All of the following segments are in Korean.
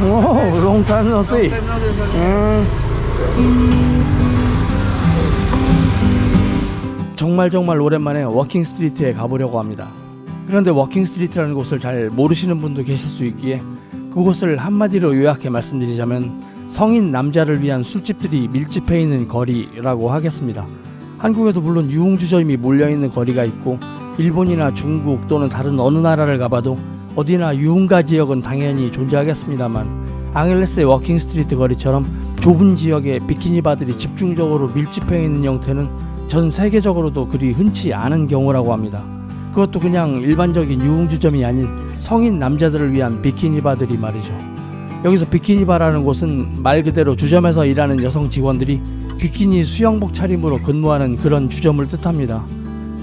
Oh, long time no see. Long time no see, sir. 정말 오랜만에 워킹 스트리트에 가보려고 합니다. 그런데 워킹 스트리트라는 곳을 잘 모르시는 분도 계실 수 있기에 그곳을 한마디로 요약해 말씀드리자면 성인 남자를 위한 술집들이 밀집해 있는 거리라고 하겠습니다. 한국에도 물론 유흥주점이 몰려있는 거리가 있고 일본이나 중국 또는 다른 어느 나라를 가봐도 어디나 유흥가 지역은 당연히 존재하겠습니다만 앙헬레스의 워킹 스트리트 거리처럼 좁은 지역에 비키니바들이 집중적으로 밀집해 있는 형태는 전 세계적으로도 그리 흔치 않은 경우라고 합니다. 그것도 그냥 일반적인 유흥주점이 아닌 성인 남자들을 위한 비키니바들이 말이죠. 여기서 비키니바라는 곳은 말 그대로 주점에서 일하는 여성 직원들이 비키니 수영복 차림으로 근무하는 그런 주점을 뜻합니다.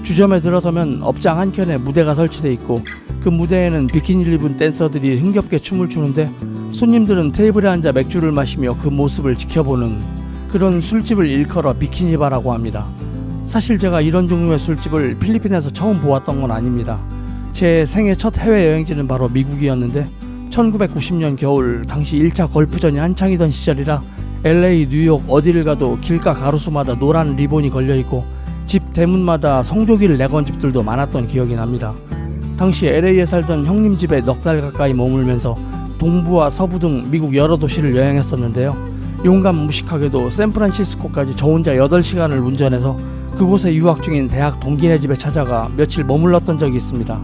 주점에 들어서면 업장 한켠에 무대가 설치되어 있고 그 무대에는 비키니를 입은 댄서들이 흥겹게 춤을 추는데 손님들은 테이블에 앉아 맥주를 마시며 그 모습을 지켜보는 그런 술집을 일컬어 비키니바라고 합니다. 사실 제가 이런 종류의 술집을 필리핀에서 처음 보았던 건 아닙니다. 제 생애 첫 해외여행지는 바로 미국이었는데 1990년 겨울 당시 1차 걸프전이 한창이던 시절이라 LA, 뉴욕 어디를 가도 길가 가로수마다 노란 리본이 걸려있고 집 대문마다 성조기를 내건 집들도 많았던 기억이 납니다. 당시 LA에 살던 형님 집에 넉 달 가까이 머물면서 동부와 서부 등 미국 여러 도시를 여행했었는데요. 용감무식하게도 샌프란시스코까지 저 혼자 8시간을 운전해서 그곳에 유학 중인 대학 동기네 집에 찾아가 며칠 머물렀던 적이 있습니다.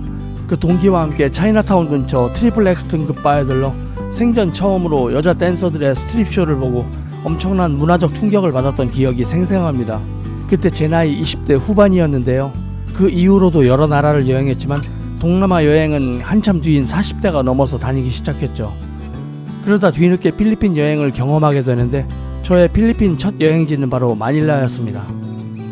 그 동기와 함께 차이나타운 근처 트리플 X 등급 바에 들러 생전 처음으로 여자 댄서들의 스트립쇼를 보고 엄청난 문화적 충격을 받았던 기억이 생생합니다. 그때 제 나이 20대 후반이었는데요. 그 이후로도 여러 나라를 여행했지만 동남아 여행은 한참 뒤인 40대가 넘어서 다니기 시작했죠. 그러다 뒤늦게 필리핀 여행을 경험하게 되는데 저의 필리핀 첫 여행지는 바로 마닐라였습니다.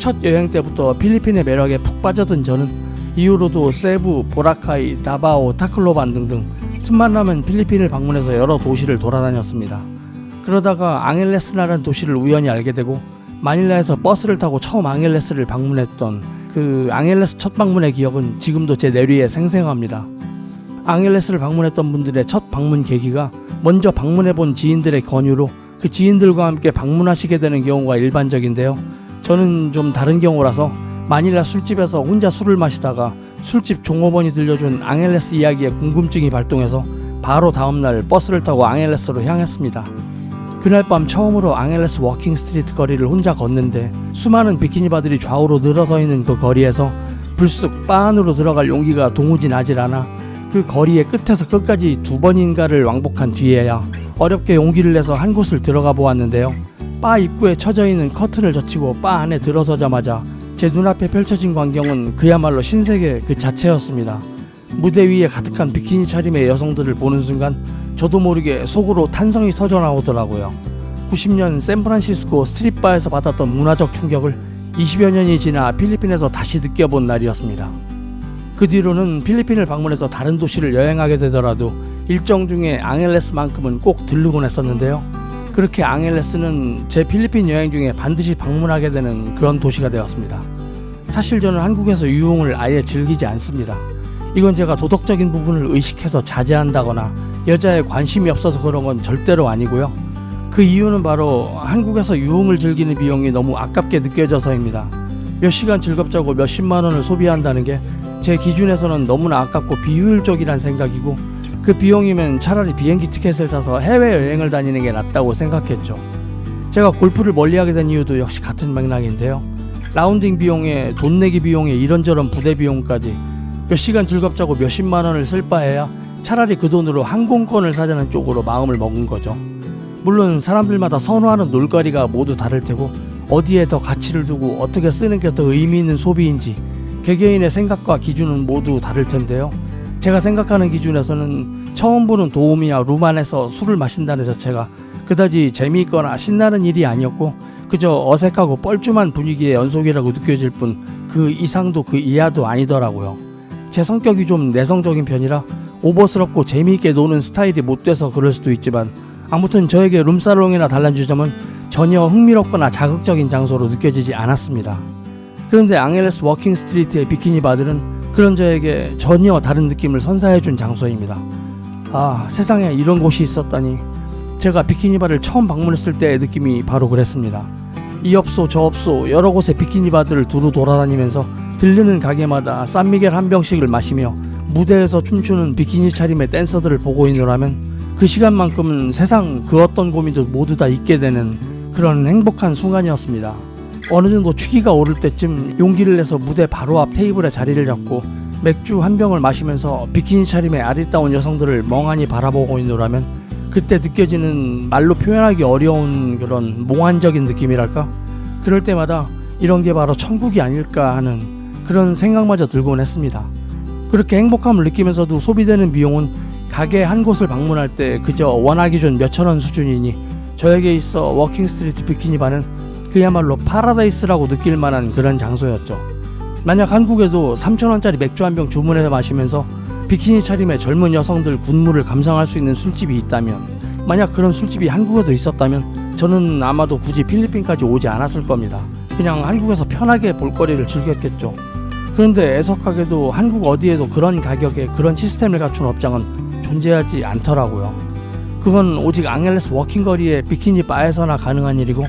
첫 여행 때부터 필리핀의 매력에 푹 빠졌던 저는 이후로도 세부, 보라카이, 다바오, 타클로반 등등 틈만 나면 필리핀을 방문해서 여러 도시를 돌아다녔습니다. 그러다가 앙헬레스라는 도시를 우연히 알게 되고 마닐라에서 버스를 타고 처음 앙헬레스를 방문했던 그 앙헬레스 첫 방문의 기억은 지금도 제 뇌리에 생생합니다. 앙헬레스를 방문했던 분들의 첫 방문 계기가 먼저 방문해본 지인들의 권유로 그 지인들과 함께 방문하시게 되는 경우가 일반적인데요. 저는 좀 다른 경우라서 마닐라 술집에서 혼자 술을 마시다가 술집 종업원이 들려준 앙헬레스 이야기에 궁금증이 발동해서 바로 다음날 버스를 타고 앙헬레스로 향했습니다. 그날 밤 처음으로 앙헬레스 워킹 스트리트 거리를 혼자 걷는데 수많은 비키니바들이 좌우로 늘어서 있는 그 거리에서 불쑥 바 안으로 들어갈 용기가 도무지 나질 않아 그 거리의 끝에서 끝까지 2번인가를 왕복한 뒤에야 어렵게 용기를 내서 한 곳을 들어가 보았는데요. 바 입구에 쳐져 있는 커튼을 젖히고 바 안에 들어서자마자 제 눈앞에 펼쳐진 광경은 그야말로 신세계 그 자체였습니다. 무대 위에 가득한 비키니 차림의 여성들을 보는 순간 저도 모르게 속으로 탄성이 터져 나오더라고요. 90년 샌프란시스코 스트릿바에서 받았던 문화적 충격을 20여 년이 지나 필리핀에서 다시 느껴본 날이었습니다. 그 뒤로는 필리핀을 방문해서 다른 도시를 여행하게 되더라도 일정 중에 앙헬레스만큼은 꼭 들르곤 했었는데요. 그렇게 앙헬레스는 제 필리핀 여행 중에 반드시 방문하게 되는 그런 도시가 되었습니다. 사실 저는 한국에서 유흥을 아예 즐기지 않습니다. 이건 제가 도덕적인 부분을 의식해서 자제한다거나 여자에 관심이 없어서 그런 건 절대로 아니고요. 그 이유는 바로 한국에서 유흥을 즐기는 비용이 너무 아깝게 느껴져서입니다. 몇 시간 즐겁자고 몇십만 원을 소비한다는 게 제 기준에서는 너무나 아깝고 비효율적이란 생각이고 그 비용이면 차라리 비행기 티켓을 사서 해외여행을 다니는 게 낫다고 생각했죠. 제가 골프를 멀리하게 된 이유도 역시 같은 맥락인데요. 라운딩 비용에 돈 내기 비용에 이런저런 부대 비용까지 몇 시간 즐겁자고 몇십만 원을 쓸 바에야 차라리 그 돈으로 항공권을 사자는 쪽으로 마음을 먹은 거죠. 물론 사람들마다 선호하는 놀거리가 모두 다를 테고 어디에 더 가치를 두고 어떻게 쓰는 게 더 의미 있는 소비인지 개개인의 생각과 기준은 모두 다를 텐데요. 제가 생각하는 기준에서는 처음 보는 도우미와 룸 안에서 술을 마신다는 자체가 그다지 재미있거나 신나는 일이 아니었고 그저 어색하고 뻘쭘한 분위기의 연속이라고 느껴질 뿐 그 이상도 그 이하도 아니더라고요. 제 성격이 좀 내성적인 편이라 오버스럽고 재미있게 노는 스타일이 못 돼서 그럴 수도 있지만 아무튼 저에게 룸사롱이나 단란주점은 전혀 흥미롭거나 자극적인 장소로 느껴지지 않았습니다. 그런데 앙헬레스 워킹 스트리트의 비키니 바들은 그런 저에게 전혀 다른 느낌을 선사해준 장소입니다. 아, 세상에 이런 곳이 있었다니. 제가 비키니바를 처음 방문했을 때의 느낌이 바로 그랬습니다. 이 업소 저 업소 여러 곳의 비키니바들을 두루 돌아다니면서 들르는 가게마다 산미겔 한 병씩을 마시며 무대에서 춤추는 비키니 차림의 댄서들을 보고 있노라면 그 시간만큼은 세상 그 어떤 고민도 모두 다 잊게 되는 그런 행복한 순간이었습니다. 어느 정도 취기가 오를 때쯤 용기를 내서 무대 바로 앞 테이블에 자리를 잡고 맥주 한 병을 마시면서 비키니 차림의 아리따운 여성들을 멍하니 바라보고 있노라면 그때 느껴지는 말로 표현하기 어려운 그런 몽환적인 느낌이랄까? 그럴 때마다 이런 게 바로 천국이 아닐까 하는 그런 생각마저 들곤 했습니다. 그렇게 행복함을 느끼면서도 소비되는 비용은 가게 한 곳을 방문할 때 그저 원화 기준 몇천 원 수준이니 저에게 있어 워킹스트리트 비키니바는 그야말로 파라다이스라고 느낄 만한 그런 장소였죠. 만약 한국에도 3,000원짜리 맥주 한 병 주문해서 마시면서 비키니 차림의 젊은 여성들 군무를 감상할 수 있는 술집이 있다면, 만약 그런 술집이 한국에도 있었다면 저는 아마도 굳이 필리핀까지 오지 않았을 겁니다. 그냥 한국에서 편하게 볼거리를 즐겼겠죠. 그런데 애석하게도 한국 어디에도 그런 가격에 그런 시스템을 갖춘 업장은 존재하지 않더라고요. 그건 오직 앙헬레스 워킹거리의 비키니 바에서나 가능한 일이고,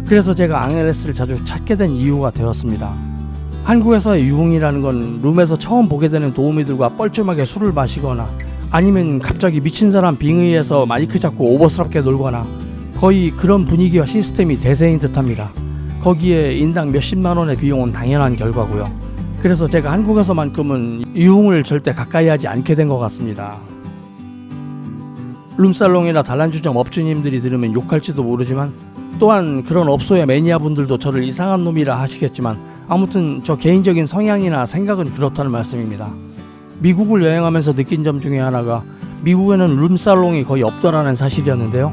그래서 제가 앙헬레스를 자주 찾게 된 이유가 되었습니다. 한국에서의 유흥이라는 건 룸에서 처음 보게 되는 도우미들과 뻘쭘하게 술을 마시거나 아니면 갑자기 미친 사람 빙의해서 마이크 잡고 오버스럽게 놀거나 거의 그런 분위기와 시스템이 대세인 듯합니다. 거기에 인당 몇십만 원의 비용은 당연한 결과고요. 그래서 제가 한국에서만큼은 유흥을 절대 가까이 하지 않게 된 것 같습니다. 룸살롱이나 단란주점 업주님들이 들으면 욕할지도 모르지만, 또한 그런 업소의 매니아분들도 저를 이상한 놈이라 하시겠지만, 아무튼 저 개인적인 성향이나 생각은 그렇다는 말씀입니다. 미국을 여행하면서 느낀 점 중에 하나가 미국에는 룸살롱이 거의 없더라는 사실이었는데요.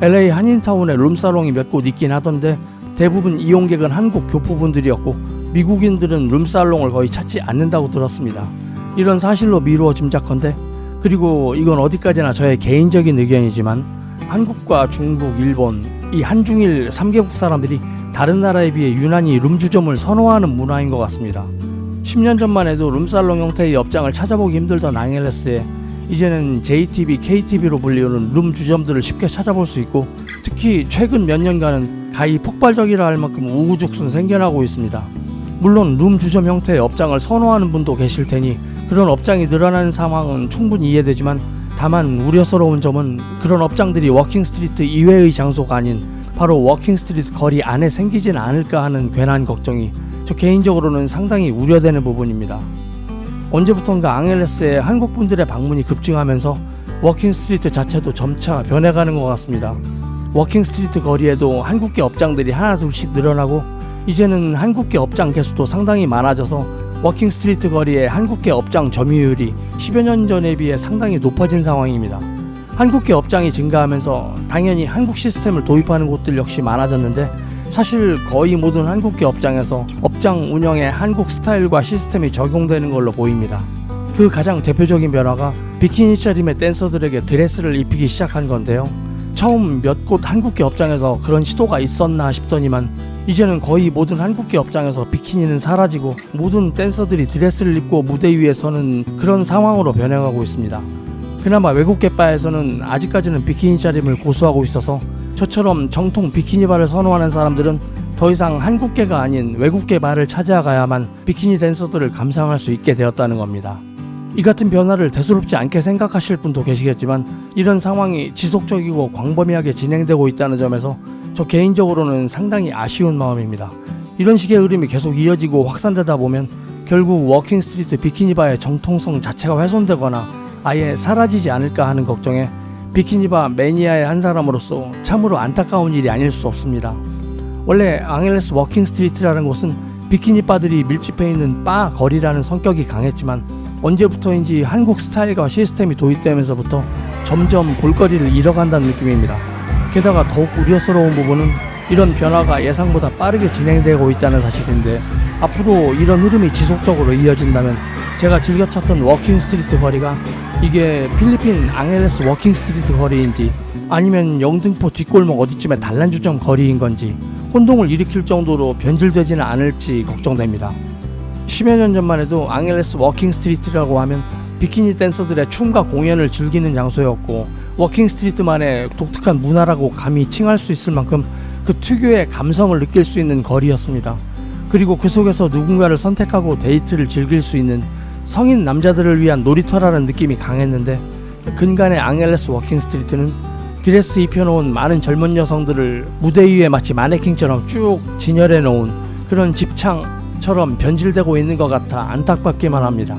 LA 한인타운에 룸살롱이 몇 곳 있긴 하던데 대부분 이용객은 한국 교포분들이었고 미국인들은 룸살롱을 거의 찾지 않는다고 들었습니다. 이런 사실로 미루어 짐작컨대, 그리고 이건 어디까지나 저의 개인적인 의견이지만 한국과 중국, 일본 이 한중일 3개국 사람들이 다른 나라에 비해 유난히 룸주점을 선호하는 문화인 것 같습니다. 10년 전만 해도 룸살롱 형태의 업장을 찾아보기 힘들던 앙헬레스에 이제는 JTB, KTB로 불리우는 룸주점들을 쉽게 찾아볼 수 있고, 특히 최근 몇 년간은 가히 폭발적이라 할 만큼 우후죽순 생겨나고 있습니다. 물론 룸주점 형태의 업장을 선호하는 분도 계실 테니 그런 업장이 늘어나는 상황은 충분히 이해되지만, 다만 우려스러운 점은 그런 업장들이 워킹스트리트 이외의 장소가 아닌 바로 워킹스트리트 거리 안에 생기진 않을까 하는 괜한 걱정이 저 개인적으로는 상당히 우려되는 부분입니다. 언제부턴가 앙헬레스에 한국분들의 방문이 급증하면서 워킹스트리트 자체도 점차 변해가는 것 같습니다. 워킹스트리트 거리에도 한국계 업장들이 하나 둘씩 늘어나고 이제는 한국계 업장 개수도 상당히 많아져서 워킹스트리트 거리의 한국계 업장 점유율이 10여 년 전에 비해 상당히 높아진 상황입니다. 한국계 업장이 증가하면서 당연히 한국 시스템을 도입하는 곳들 역시 많아졌는데, 사실 거의 모든 한국계 업장에서 업장 운영에 한국 스타일과 시스템이 적용되는 걸로 보입니다. 그 가장 대표적인 변화가 비키니 차림의 댄서들에게 드레스를 입히기 시작한 건데요. 처음 몇 곳 한국계 업장에서 그런 시도가 있었나 싶더니만 이제는 거의 모든 한국계 업장에서 비키니는 사라지고 모든 댄서들이 드레스를 입고 무대 위에 서는 그런 상황으로 변해가고 있습니다. 그나마 외국계 바에서는 아직까지는 비키니 차림을 고수하고 있어서 저처럼 정통 비키니 바를 선호하는 사람들은 더 이상 한국계가 아닌 외국계 바를 찾아가야만 비키니 댄서들을 감상할 수 있게 되었다는 겁니다. 이 같은 변화를 대수롭지 않게 생각하실 분도 계시겠지만, 이런 상황이 지속적이고 광범위하게 진행되고 있다는 점에서 저 개인적으로는 상당히 아쉬운 마음입니다. 이런 식의 흐름이 계속 이어지고 확산되다 보면 결국 워킹스트리트 비키니바의 정통성 자체가 훼손되거나 아예 사라지지 않을까 하는 걱정에 비키니바 매니아의 한 사람으로서 참으로 안타까운 일이 아닐 수 없습니다. 원래 앙헬레스 워킹스트리트라는 곳은 비키니바들이 밀집해 있는 바 거리라는 성격이 강했지만, 언제부터인지 한국 스타일과 시스템이 도입되면서부터 점점 볼거리를 잃어간다는 느낌입니다. 게다가 더욱 우려스러운 부분은 이런 변화가 예상보다 빠르게 진행되고 있다는 사실인데, 앞으로 이런 흐름이 지속적으로 이어진다면 제가 즐겨 찾던 워킹스트리트 거리가 이게 필리핀 앙헬레스 워킹스트리트 거리인지 아니면 영등포 뒷골목 어디쯤에 단란주점 거리인 건지 혼동을 일으킬 정도로 변질되지는 않을지 걱정됩니다. 10여 년 전만 해도 앙헬레스 워킹스트리트라고 하면 비키니 댄서들의 춤과 공연을 즐기는 장소였고 워킹 스트리트만의 독특한 문화라고 감히 칭할 수 있을 만큼 그 특유의 감성을 느낄 수 있는 거리였습니다. 그리고 그 속에서 누군가를 선택하고 데이트를 즐길 수 있는 성인 남자들을 위한 놀이터라는 느낌이 강했는데, 근간의 앙헬레스 워킹 스트리트는 드레스 입혀놓은 많은 젊은 여성들을 무대 위에 마치 마네킹처럼 쭉 진열해 놓은 그런 집창처럼 변질되고 있는 것 같아 안타깝기만 합니다.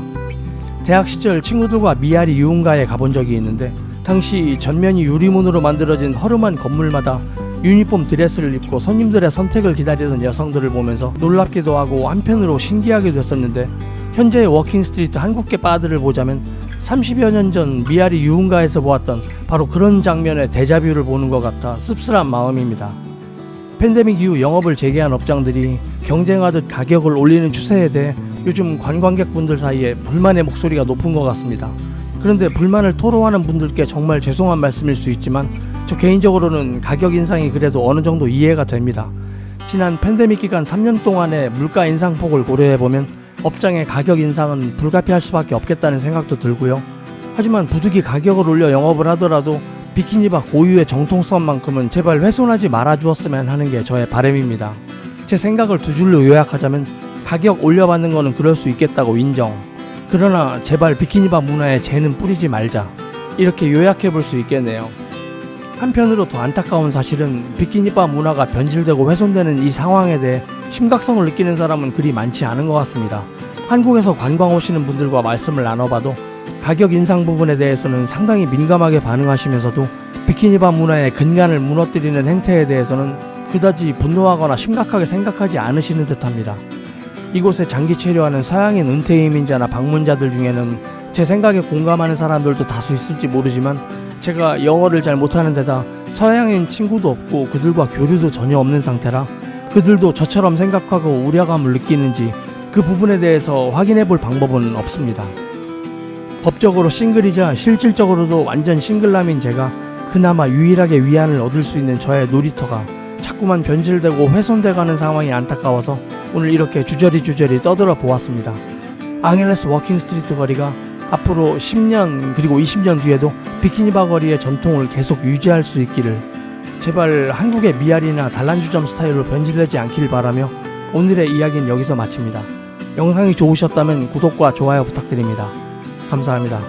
대학 시절 친구들과 미아리 유흥가에 가본 적이 있는데, 당시 전면이 유리문으로 만들어진 허름한 건물마다 유니폼 드레스를 입고 손님들의 선택을 기다리던 여성들을 보면서 놀랍기도 하고 한편으로 신기하기도 했었는데, 현재의 워킹 스트리트 한국계 바들을 보자면 30여 년 전 미아리 유흥가에서 보았던 바로 그런 장면의 데자뷰를 보는 것 같아 씁쓸한 마음입니다. 팬데믹 이후 영업을 재개한 업장들이 경쟁하듯 가격을 올리는 추세에 대해 요즘 관광객분들 사이에 불만의 목소리가 높은 것 같습니다. 그런데 불만을 토로하는 분들께 정말 죄송한 말씀일 수 있지만, 저 개인적으로는 가격 인상이 그래도 어느 정도 이해가 됩니다. 지난 팬데믹 기간 3년 동안의 물가 인상폭을 고려해보면 업장의 가격 인상은 불가피할 수밖에 없겠다는 생각도 들고요. 하지만 부득이 가격을 올려 영업을 하더라도 비키니바 고유의 정통성만큼은 제발 훼손하지 말아주었으면 하는 게 저의 바람입니다. 제 생각을 두 줄로 요약하자면, 가격 올려받는 거는 그럴 수 있겠다고 인정. 그러나 제발 비키니바 문화에 재는 뿌리지 말자. 이렇게 요약해 볼 수 있겠네요. 한편으로 더 안타까운 사실은 비키니바 문화가 변질되고 훼손되는 이 상황에 대해 심각성을 느끼는 사람은 그리 많지 않은 것 같습니다. 한국에서 관광 오시는 분들과 말씀을 나눠봐도 가격 인상 부분에 대해서는 상당히 민감하게 반응하시면서도 비키니바 문화의 근간을 무너뜨리는 행태에 대해서는 그다지 분노하거나 심각하게 생각하지 않으시는 듯합니다. 이곳에 장기 체류하는 서양인 은퇴 이민자나 방문자들 중에는 제 생각에 공감하는 사람들도 다수 있을지 모르지만, 제가 영어를 잘 못하는 데다 서양인 친구도 없고 그들과 교류도 전혀 없는 상태라 그들도 저처럼 생각하고 우려감을 느끼는지 그 부분에 대해서 확인해 볼 방법은 없습니다. 법적으로 싱글이자 실질적으로도 완전 싱글남인 제가 그나마 유일하게 위안을 얻을 수 있는 저의 놀이터가 자꾸만 변질되고 훼손돼가는 상황이 안타까워서 오늘 이렇게 주저리 떠들어 보았습니다. 앙헬레스 워킹 스트리트 거리가 앞으로 10년 그리고 20년 뒤에도 비키니바 거리의 전통을 계속 유지할 수 있기를, 제발 한국의 미아리나 단란주점 스타일로 변질되지 않길 바라며 오늘의 이야기는 여기서 마칩니다. 영상이 좋으셨다면 구독과 좋아요 부탁드립니다. 감사합니다.